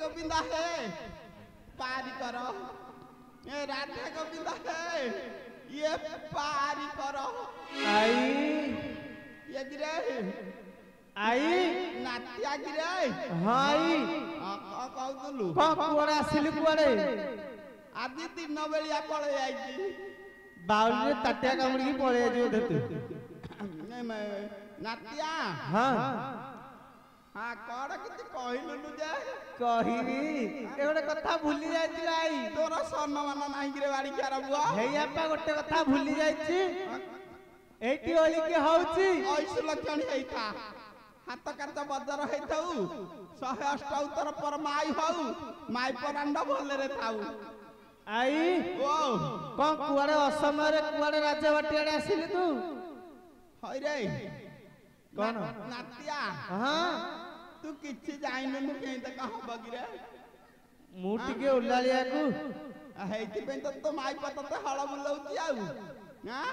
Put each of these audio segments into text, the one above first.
गोविंदा है पारी करो ए राधे गोविंदा है ये पारी करो आई ये गिरे आई नातिया गिरे हाई कहलु कुआड़े आसिलु कुआड़े आदि दिन बेलिया पळे आइची बाउली ताटिया कामुड़ी पळे जो देतु नातिया हां हां कोड किति कहिलु जे कहिनी ए गोटे कथा भूली जाइतिला आई तोर सम्मान नाही गिरे बाड़ी के बुआ हेया पा गोटे कथा भूली जाइछि एटी ओली के होउछि ऐसु लक्षण हेइता हाथ काट बजर हेइताउ 108 उत्तर पर माई होउ माई परांड भले रे थाउ आई ओ कोन कुआड़े असमय रे कुआड़े राजबाटियाडे आसिलु तू हई रे कोन नातिया हां तू किछि जाइनु मु कें त कह बगिरे मु टिके उलालिया को हेइति पे तो माई पतते हळ बुलौती आउ हां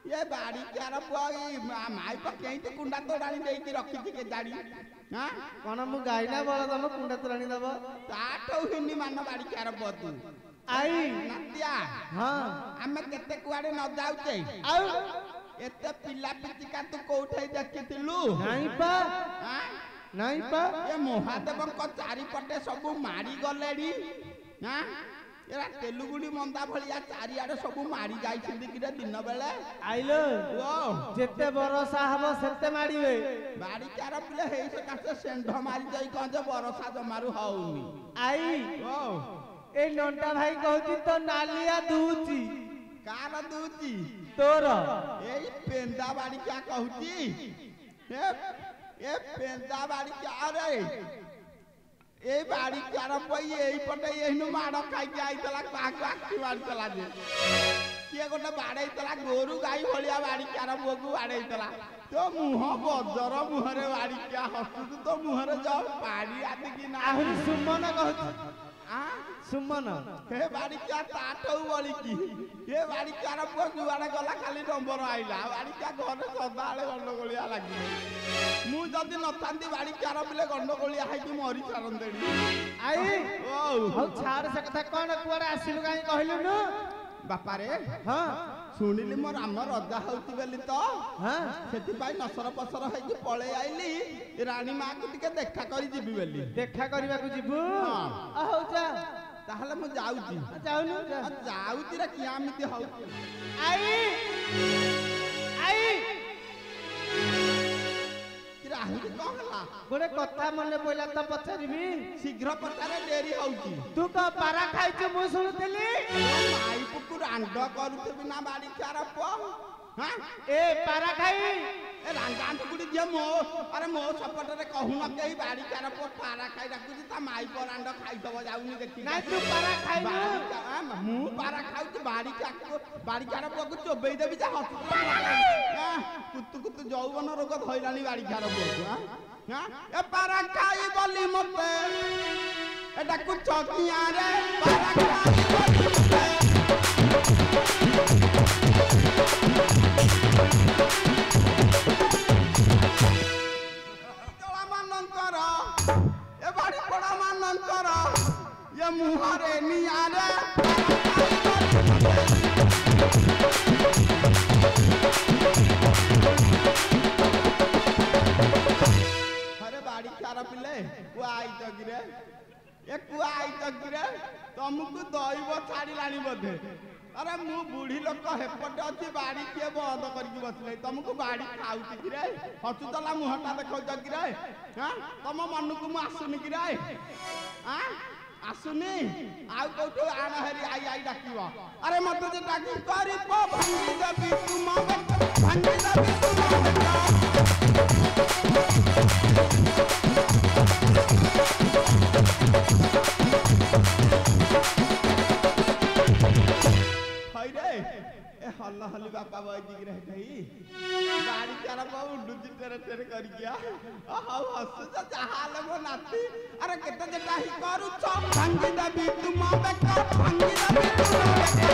ये बाड़ी क्यार पुआई माई पा कें त कुंडा तोडाणी देई की रखी के जाड़ी हां कोन मु गाइना बळ तम कुंडा तोडाणी दबो ताठौ हिन्नी मान बाड़ी क्यार बतु आई नातिया हां हमें केते कुआडे न जाउते आउ एते पिला पिचिका तू कोठै देखिथिलु नाही पा हां नाही पा ये महादेव को चारि पटे सब मारी गलेडी हां एरा तेलुगुडी मंदा भलिया चारि आडे सब मारी जाई छिंदी कि दिन बेले आइलो ओ जेते बरसा हबो सेते मारिवे बाड़ी चार पिले हेइ से कासे सेंढ मारी जाई कह जे बरसा जमारू हउनी आई ओ ए नंटा भाई कहूची तो नालिया दूची कार दूची तोर एई पेंदा बाड़ी क्या कहूची ए पेंदा बाड़ी क्या रे ए बाड़ी चार पई एई पटे एनु माड़ खाई के आइतला काक आखी मारतला जे किए गोटे बाड़ैतला गोरु गाई भलिया बाड़ी चार बोगु बाड़ैतला तो मुह बजर मुहरे बाड़ी क्या हसु तो मुहरे जा पाड़ी आदि की ना आहुरी सुमन कहूची आ सुमन हे बाड़ी क्या ताठौ बळी की हे बाड़ी चार पो जुआडे गला खाली नंबर आइला बाड़ी क्या घर सदाळे गंडगोलिया लागी मु जदी नथांती बाड़ी चार बिले गंडगोलिया हाई की मरी छारंदेडी आई ओ हौ छाड़ से कथा कोन कुआडे आसिलु काई कहलु न बापा रे हां सुनिली मोर राम रजा होती बेली तो हां सेति पाई नसर पसर है कि पळे आइली रानी मां को टिके देखा करी जीबी बेली देखा करबा को जिबु हां आ हौ जा ताहले मु जाउची जाउनु जा जाउची रे कियामिति हौ आई आई कि राहुल कहला गोटे कथा मने पइला त पछारिबी शीघ्र पचारे डेरी हौची तू का पारा खाइछु मु सुनुतली माई पुकु रांड करूथबी ना बाड़ी चार पो हां ए पारा खाई ए रांडांत गुडी जे मो अरे मो सपट रे कहू न केही बाड़ी चार पो पारा खाई डाकुची ता माई पर रांड खाई दब जाउनी देखि नाही तू पारा खाइनु मु पारा खाउची बाड़ी चार पो को चोबेई देबी जा हस कुतु कुतु जौवन रोग धइलानी बाड़ी चार पो हां ए पारा खाई बोली मते ए डाकु चकिया रे पारा खाई बोली मते ମାନଙ୍କର ଏ ବାଡ଼ି ପଡ଼ା ମାନଙ୍କର ଏ ମୁହଁରେ ନିଆଁରେ अरे बाड़ी चार पिले कुआ आई तगिरे ए कुआ आई तगिरे तुमको दैव छाड़िलानी बोधे अरे मु बुढ़ी लोक हेपटे अच्छी बाड़ी किए बंद करके बसले तुमको बाड़ी खाऊची कि रे हसुतला मुहटा देखौच कि रे हां तुम मन को मु आसुनी कि रे हां आसुनी आउ कोठो आण हेरी आई आई डाकिबो अरे मत जे डाकी करी पो भांगी देबी तुम भांगी देबी हल्ला हल्ली बापा बाजी रह गई गाड़ी चारा बाबू डुजी तेरे तेरे कर गया हाउ हस जा चाहाले मो नाती अरे केते जेटा ही करू छ भांगी दबी तुम बेका भांगी दबी तुम बेका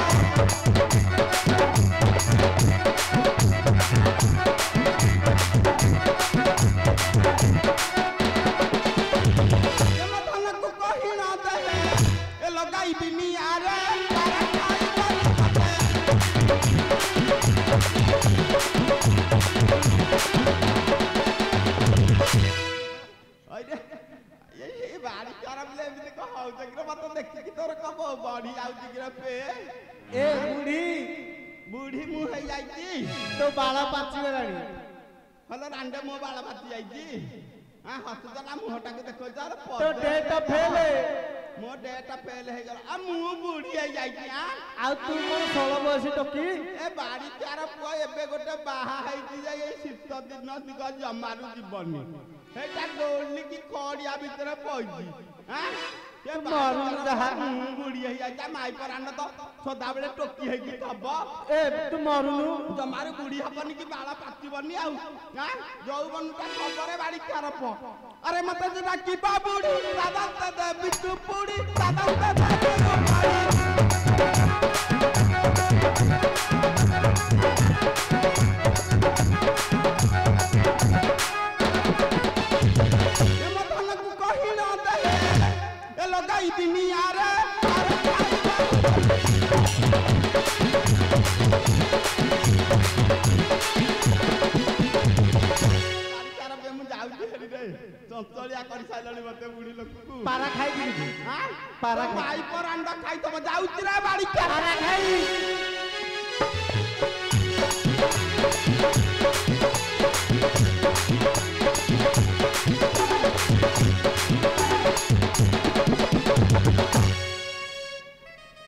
अरे ये बाड़ी खराब ले एमती कह हो जगिरा मत देखि कि तोर कब बॉडी आउ जगिरा पे ए बुढ़ी बूढ़ी मु है जाईची तो बाला पाची गलानी हलो रांडे मो बाला पाची जाईची हां हसुदला मुहटा के देखो यार तो डेट फेल मो डेट फेल है गला आ मु बूढ़ी है जाईची हां आ तू कोन 16 बयस टकी ए बाड़ी चार पुआ एबे गोटे बाहा है जे ए शीत दिन दिग जमारू जीवनी हेटा डोलनी की खड़िया भीतर पइजी हां ये मारू जहा बुढ़ी है जा माई पर आन तो सदा बेले टोकी है की तब ए तू मारुनु जमारू बुढ़ी हबनी की बाला पाती बनी आउ हां जौवन का खबरे बाड़ी खराब अरे मते जेटा की बा बुढ़ी दादा दादा बिट्टू बुढ़ी दादा दादा दुनिया रे चंचलिया कर साइलनी मते बुढ़ी लोक को पारा खाई दी हां पारा माई पर अंडा खाई तो जाउची रे बाड़ी पारा खाई